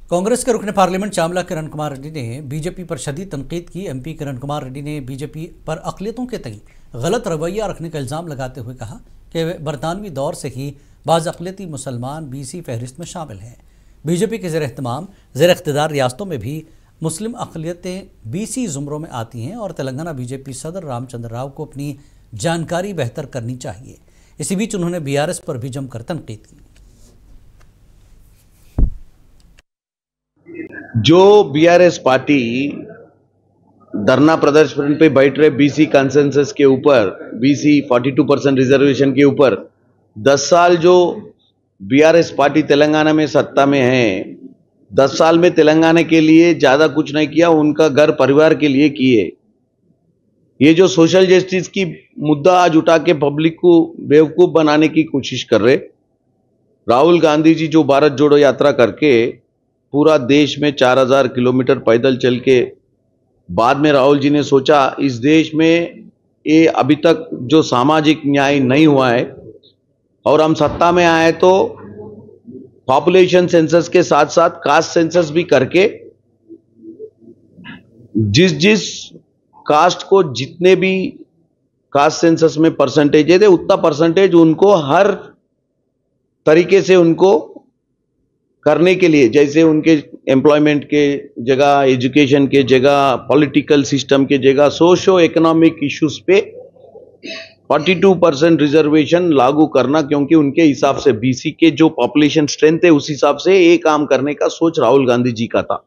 कांग्रेस के रुकने पार्लियामेंट चावला किरण कुमार रेड्डी ने बीजेपी पर शदीद तनकीद की। एमपी किरण कुमार रेड्डी ने बीजेपी पर अक़लियतों के तई गलत रवैया रखने का इल्ज़ाम लगाते हुए कहा कि बरतानवी दौर से ही बाज़ अक़लियती मुसलमान BC फहरिस्त में शामिल हैं। बीजेपी के ज़ेर इक़्तिदार रियासतों में भी मुस्लिम अक़लियतें BC ज़ुमरों में आती हैं और तेलंगाना बीजेपी सदर रामचंद्र राव को अपनी जानकारी बेहतर करनी चाहिए। इसी बीच उन्होंने BRS पर भी जमकर तनकीद की। जो BRS पार्टी धरना प्रदर्शन पे बैठ रहे BC कंसेंसस के ऊपर, BC 42% रिजर्वेशन के ऊपर 10 साल जो BRS पार्टी तेलंगाना में सत्ता में है, 10 साल में तेलंगाना के लिए ज्यादा कुछ नहीं किया, उनका घर परिवार के लिए किए। ये जो सोशल जस्टिस की मुद्दा आज उठा के पब्लिक को बेवकूफ बनाने की कोशिश कर रहे। राहुल गांधी जी जो भारत जोड़ो यात्रा करके पूरा देश में 4000 किलोमीटर पैदल चल के बाद में राहुल जी ने सोचा इस देश में ये अभी तक जो सामाजिक न्याय नहीं हुआ है और हम सत्ता में आए तो पॉपुलेशन सेंसस के साथ साथ कास्ट सेंसस भी करके जिस कास्ट को जितने भी कास्ट सेंसस में परसेंटेज है उतना परसेंटेज उनको हर तरीके से उनको करने के लिए, जैसे उनके एम्प्लॉयमेंट के जगह, एजुकेशन के जगह, पॉलिटिकल सिस्टम के जगह, सोशो इकोनॉमिक इश्यूज पे 42% रिजर्वेशन लागू करना, क्योंकि उनके हिसाब से BC के जो पॉपुलेशन स्ट्रेंथ है उस हिसाब से ये काम करने का सोच राहुल गांधी जी का था।